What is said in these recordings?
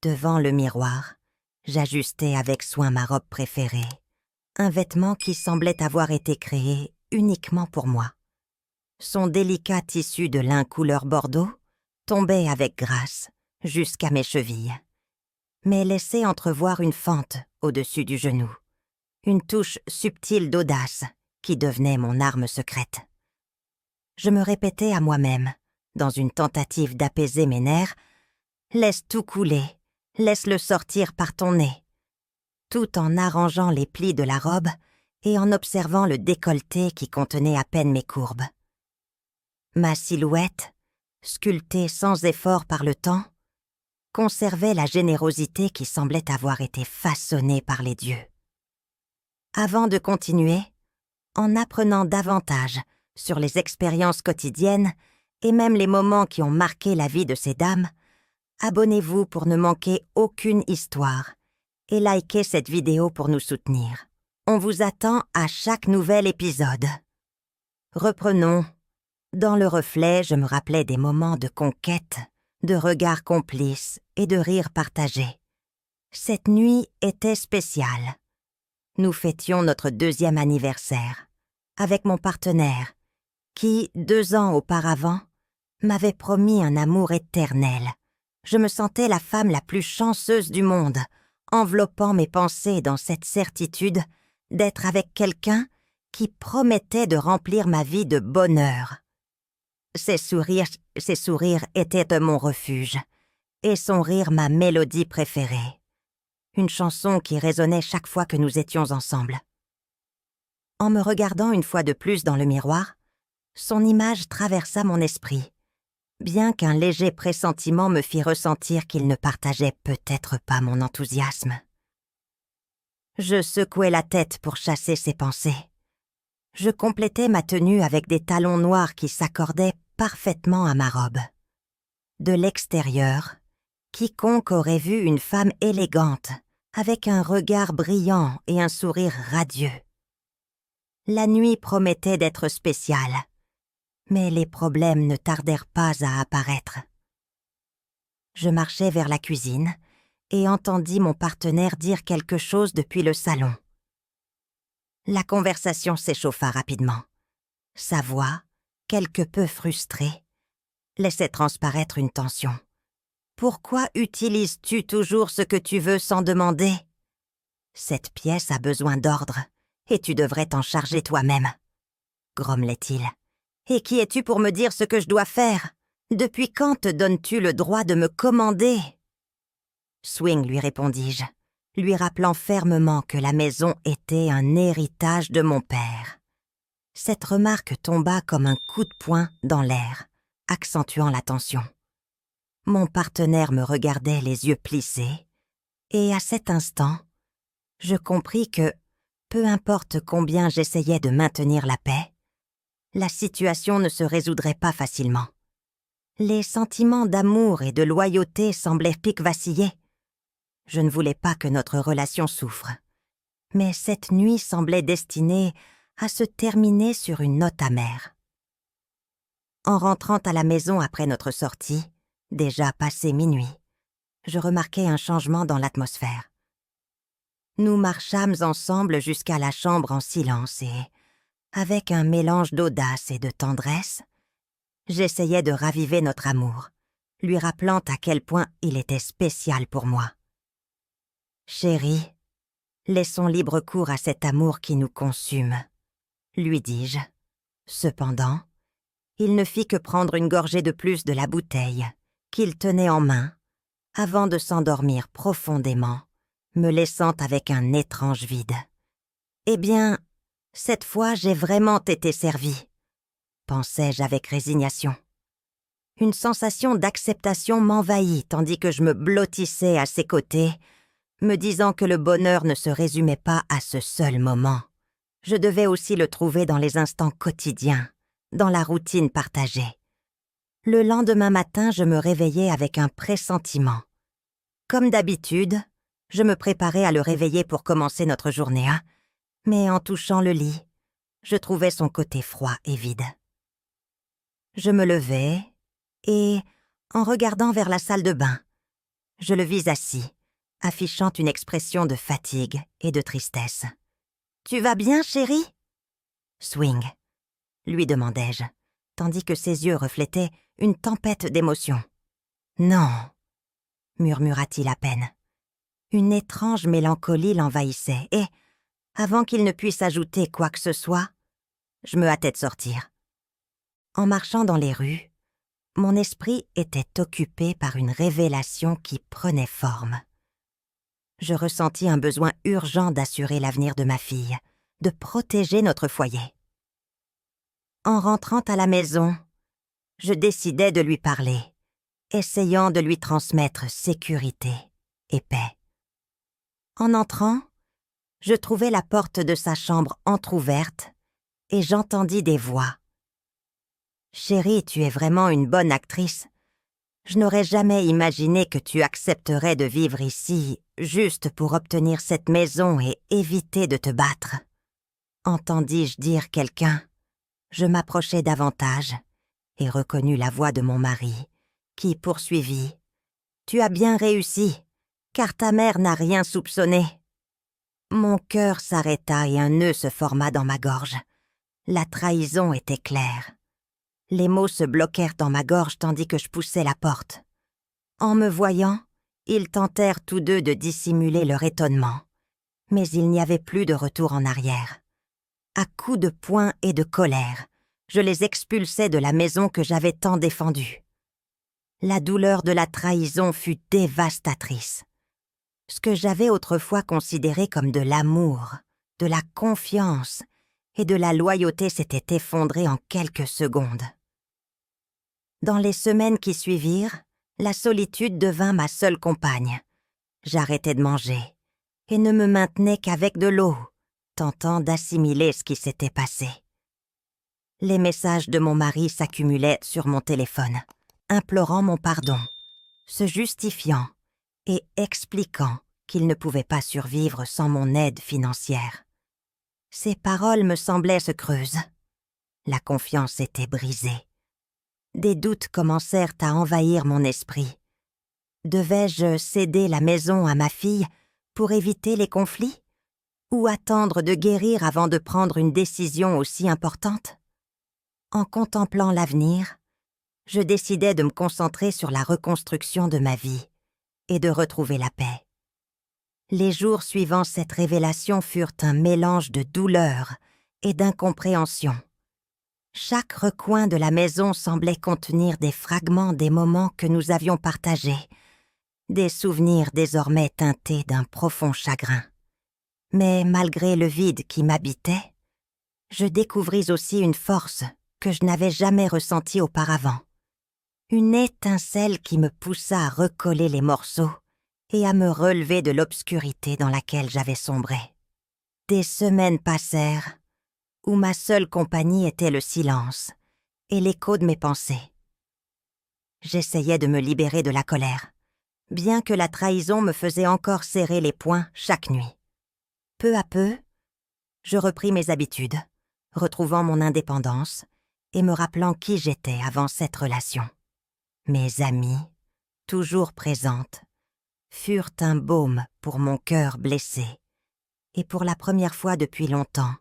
Devant le miroir, j'ajustais avec soin ma robe préférée, un vêtement qui semblait avoir été créé uniquement pour moi. Son délicat tissu de lin couleur bordeaux tombait avec grâce jusqu'à mes chevilles, mais laissait entrevoir une fente au-dessus du genou, une touche subtile d'audace qui devenait mon arme secrète. Je me répétais à moi-même, dans une tentative d'apaiser mes nerfs, « Laisse tout couler, laisse-le sortir par ton nez », tout en arrangeant les plis de la robe et en observant le décolleté qui contenait à peine mes courbes. Ma silhouette, sculptée sans effort par le temps, conservait la générosité qui semblait avoir été façonnée par les dieux. Avant de continuer, en apprenant davantage sur les expériences quotidiennes et même les moments qui ont marqué la vie de ces dames, abonnez-vous pour ne manquer aucune histoire et likez cette vidéo pour nous soutenir. On vous attend à chaque nouvel épisode. Reprenons. Dans le reflet, je me rappelais des moments de conquête, de regards complices et de rires partagés. Cette nuit était spéciale. Nous fêtions notre 2e anniversaire, avec mon partenaire, qui, 2 ans auparavant, m'avait promis un amour éternel. Je me sentais la femme la plus chanceuse du monde, enveloppant mes pensées dans cette certitude d'être avec quelqu'un qui promettait de remplir ma vie de bonheur. Ses sourires étaient mon refuge, et son rire ma mélodie préférée. Une chanson qui résonnait chaque fois que nous étions ensemble. En me regardant une fois de plus dans le miroir, son image traversa mon esprit, bien qu'un léger pressentiment me fit ressentir qu'il ne partageait peut-être pas mon enthousiasme. Je secouai la tête pour chasser ses pensées. Je complétais ma tenue avec des talons noirs qui s'accordaient parfaitement à ma robe. De l'extérieur, quiconque aurait vu une femme élégante, avec un regard brillant et un sourire radieux. La nuit promettait d'être spéciale, mais les problèmes ne tardèrent pas à apparaître. Je marchai vers la cuisine et entendis mon partenaire dire quelque chose depuis le salon. La conversation s'échauffa rapidement. Sa voix, quelque peu frustrée, laissait transparaître une tension. « Pourquoi utilises-tu toujours ce que tu veux sans demander ? Cette pièce a besoin d'ordre, et tu devrais t'en charger toi-même. » grommelait-il. « Et qui es-tu pour me dire ce que je dois faire ? Depuis quand te donnes-tu le droit de me commander ?» Swing, lui répondis-je, lui rappelant fermement que la maison était un héritage de mon père. Cette remarque tomba comme un coup de poing dans l'air, accentuant la tension. Mon partenaire me regardait les yeux plissés, et à cet instant, je compris que, peu importe combien j'essayais de maintenir la paix, la situation ne se résoudrait pas facilement. Les sentiments d'amour et de loyauté semblaient vaciller. Je ne voulais pas que notre relation souffre, mais cette nuit semblait destinée à se terminer sur une note amère. En rentrant à la maison après notre sortie, déjà passé minuit, je remarquai un changement dans l'atmosphère. Nous marchâmes ensemble jusqu'à la chambre en silence et, avec un mélange d'audace et de tendresse, j'essayais de raviver notre amour, lui rappelant à quel point il était spécial pour moi. « Chérie, laissons libre cours à cet amour qui nous consume, » lui dis-je. Cependant, il ne fit que prendre une gorgée de plus de la bouteille qu'il tenait en main, avant de s'endormir profondément, me laissant avec un étrange vide. « Eh bien, cette fois j'ai vraiment été servie, » pensai-je avec résignation. Une sensation d'acceptation m'envahit tandis que je me blottissais à ses côtés, me disant que le bonheur ne se résumait pas à ce seul moment. Je devais aussi le trouver dans les instants quotidiens, dans la routine partagée. Le lendemain matin, je me réveillai avec un pressentiment. Comme d'habitude, je me préparais à le réveiller pour commencer notre journée, mais en touchant le lit, je trouvais son côté froid et vide. Je me levai et, en regardant vers la salle de bain, Je le vis assis, affichant une expression de fatigue et de tristesse. « Tu vas bien, chérie ?»« Swing », lui demandai-je, tandis que ses yeux reflétaient une tempête d'émotions. « Non », murmura-t-il à peine. Une étrange mélancolie l'envahissait et, avant qu'il ne puisse ajouter quoi que ce soit, je me hâtais de sortir. En marchant dans les rues, mon esprit était occupé par une révélation qui prenait forme. Je ressentis un besoin urgent d'assurer l'avenir de ma fille, de protéger notre foyer. En rentrant à la maison, je décidai de lui parler, essayant de lui transmettre sécurité et paix. En entrant, je trouvai la porte de sa chambre entr'ouverte et j'entendis des voix. « Chérie, tu es vraiment une bonne actrice. Je n'aurais jamais imaginé que tu accepterais de vivre ici juste pour obtenir cette maison et éviter de te battre. » Entendis-je dire quelqu'un. Je m'approchai davantage et reconnus la voix de mon mari, qui poursuivit. « Tu as bien réussi, car ta mère n'a rien soupçonné. » Mon cœur s'arrêta et un nœud se forma dans ma gorge. La trahison était claire. Les mots se bloquèrent dans ma gorge tandis que je poussais la porte. En me voyant, ils tentèrent tous deux de dissimuler leur étonnement. Mais il n'y avait plus de retour en arrière. À coups de poing et de colère, je les expulsai de la maison que j'avais tant défendue. La douleur de la trahison fut dévastatrice. Ce que j'avais autrefois considéré comme de l'amour, de la confiance et de la loyauté s'était effondré en quelques secondes. Dans les semaines qui suivirent, la solitude devint ma seule compagne. J'arrêtai de manger et ne me maintenais qu'avec de l'eau, tentant d'assimiler ce qui s'était passé. Les messages de mon mari s'accumulaient sur mon téléphone, implorant mon pardon, se justifiant et expliquant qu'il ne pouvait pas survivre sans mon aide financière. Ces paroles me semblaient se creuser. La confiance était brisée. Des doutes commencèrent à envahir mon esprit. Devais-je céder la maison à ma fille pour éviter les conflits? Ou attendre de guérir avant de prendre une décision aussi importante? En contemplant l'avenir, je décidai de me concentrer sur la reconstruction de ma vie et de retrouver la paix. Les jours suivant cette révélation furent un mélange de douleur et d'incompréhension. Chaque recoin de la maison semblait contenir des fragments des moments que nous avions partagés, des souvenirs désormais teintés d'un profond chagrin. Mais malgré le vide qui m'habitait, je découvris aussi une force que je n'avais jamais ressentie auparavant. Une étincelle qui me poussa à recoller les morceaux et à me relever de l'obscurité dans laquelle j'avais sombré. Des semaines passèrent où ma seule compagnie était le silence et l'écho de mes pensées. J'essayais de me libérer de la colère, bien que la trahison me faisait encore serrer les poings chaque nuit. Peu à peu, je repris mes habitudes, retrouvant mon indépendance et me rappelant qui j'étais avant cette relation. Mes amies, toujours présentes, furent un baume pour mon cœur blessé, et pour la première fois depuis longtemps,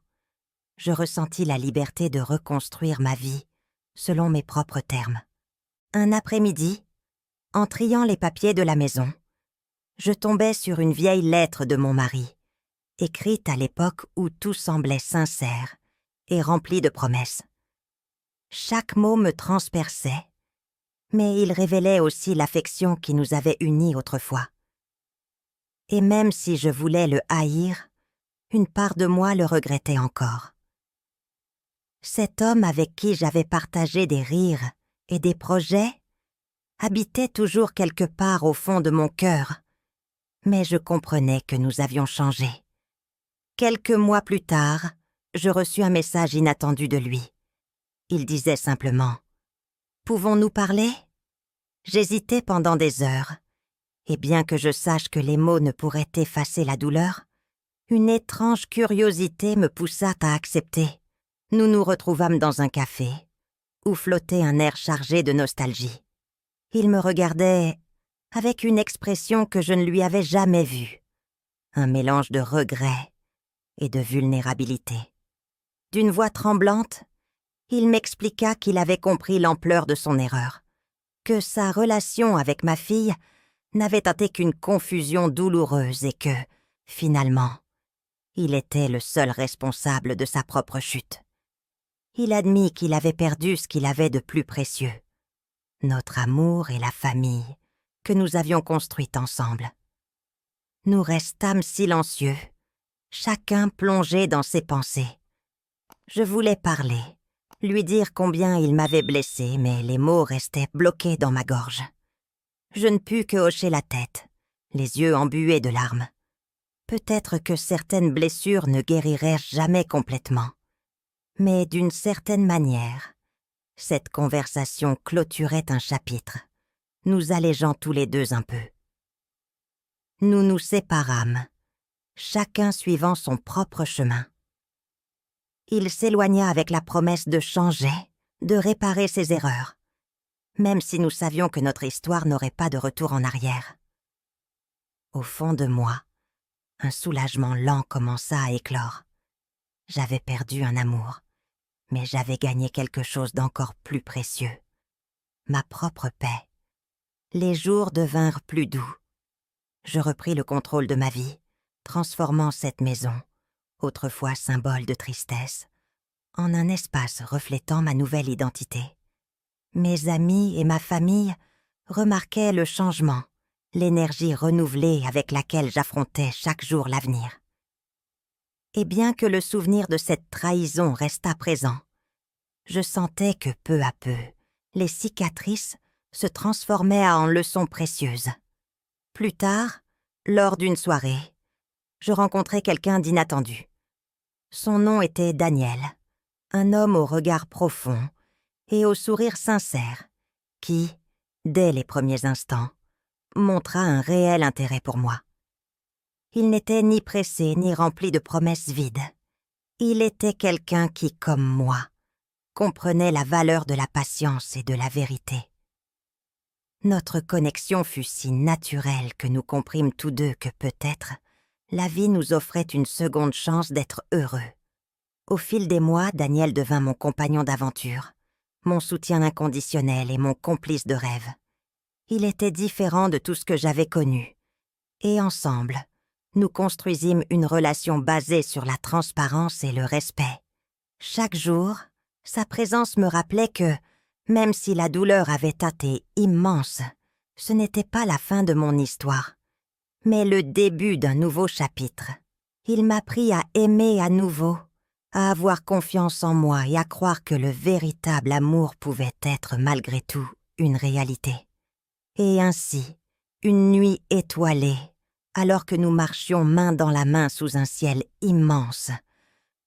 je ressentis la liberté de reconstruire ma vie selon mes propres termes. Un après-midi, en triant les papiers de la maison, je tombai sur une vieille lettre de mon mari, écrite à l'époque où tout semblait sincère et rempli de promesses. Chaque mot me transperçait, mais il révélait aussi l'affection qui nous avait unis autrefois. Et même si je voulais le haïr, une part de moi le regrettait encore. Cet homme avec qui j'avais partagé des rires et des projets habitait toujours quelque part au fond de mon cœur, mais je comprenais que nous avions changé. Quelques mois plus tard, je reçus un message inattendu de lui. Il disait simplement « Pouvons-nous parler ?» J'hésitais pendant des heures, et bien que je sache que les mots ne pourraient effacer la douleur, une étrange curiosité me poussa à accepter. Nous nous retrouvâmes dans un café, où flottait un air chargé de nostalgie. Il me regardait avec une expression que je ne lui avais jamais vue, un mélange de regret et de vulnérabilité. D'une voix tremblante, il m'expliqua qu'il avait compris l'ampleur de son erreur, que sa relation avec ma fille n'avait été qu'une confusion douloureuse et que, finalement, il était le seul responsable de sa propre chute. Il admit qu'il avait perdu ce qu'il avait de plus précieux, notre amour et la famille que nous avions construite ensemble. Nous restâmes silencieux, chacun plongé dans ses pensées. Je voulais parler, lui dire combien il m'avait blessé, mais les mots restaient bloqués dans ma gorge. Je ne pus que hocher la tête, les yeux embués de larmes. Peut-être que certaines blessures ne guériraient jamais complètement. Mais d'une certaine manière, cette conversation clôturait un chapitre, nous allégeant tous les deux un peu. Nous nous séparâmes, chacun suivant son propre chemin. Il s'éloigna avec la promesse de changer, de réparer ses erreurs, même si nous savions que notre histoire n'aurait pas de retour en arrière. Au fond de moi, un soulagement lent commença à éclore. J'avais perdu un amour, mais j'avais gagné quelque chose d'encore plus précieux. Ma propre paix. Les jours devinrent plus doux. Je repris le contrôle de ma vie, transformant cette maison, autrefois symbole de tristesse, en un espace reflétant ma nouvelle identité. Mes amis et ma famille remarquaient le changement, l'énergie renouvelée avec laquelle j'affrontais chaque jour l'avenir. Et bien que le souvenir de cette trahison restât présent, je sentais que peu à peu, les cicatrices se transformaient en leçons précieuses. Plus tard, lors d'une soirée, je rencontrai quelqu'un d'inattendu. Son nom était Daniel, un homme au regard profond et au sourire sincère qui, dès les premiers instants, montra un réel intérêt pour moi. Il n'était ni pressé ni rempli de promesses vides. Il était quelqu'un qui, comme moi, comprenait la valeur de la patience et de la vérité. Notre connexion fut si naturelle que nous comprîmes tous deux que peut-être la vie nous offrait une seconde chance d'être heureux. Au fil des mois, Daniel devint mon compagnon d'aventure, mon soutien inconditionnel et mon complice de rêve. Il était différent de tout ce que j'avais connu. Et ensemble, nous construisîmes une relation basée sur la transparence et le respect. Chaque jour, sa présence me rappelait que, même si la douleur avait été immense, ce n'était pas la fin de mon histoire, mais le début d'un nouveau chapitre. Il m'apprit à aimer à nouveau, à avoir confiance en moi et à croire que le véritable amour pouvait être malgré tout une réalité. Et ainsi, une nuit étoilée, alors que nous marchions main dans la main sous un ciel immense,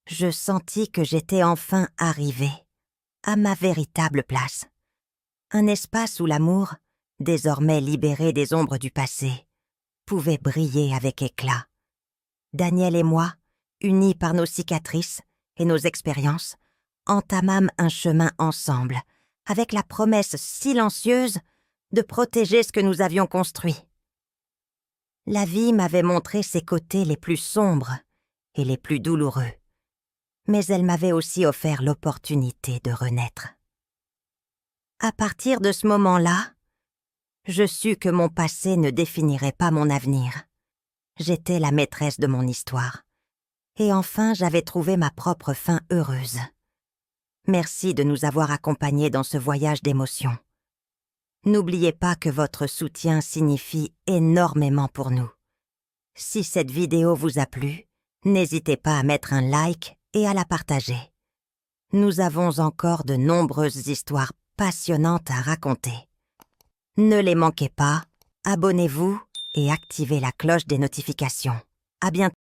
je sentis que j'étais enfin arrivée à ma véritable place. Un espace où l'amour, désormais libéré des ombres du passé, pouvait briller avec éclat. Daniel et moi, unis par nos cicatrices et nos expériences, entamâmes un chemin ensemble, avec la promesse silencieuse de protéger ce que nous avions construit. La vie m'avait montré ses côtés les plus sombres et les plus douloureux, mais elle m'avait aussi offert l'opportunité de renaître. À partir de ce moment-là, je sus que mon passé ne définirait pas mon avenir. J'étais la maîtresse de mon histoire. Et enfin, j'avais trouvé ma propre fin heureuse. Merci de nous avoir accompagnés dans ce voyage d'émotions. N'oubliez pas que votre soutien signifie énormément pour nous. Si cette vidéo vous a plu, n'hésitez pas à mettre un like et à la partager. Nous avons encore de nombreuses histoires passionnantes à raconter. Ne les manquez pas, abonnez-vous et activez la cloche des notifications. À bientôt.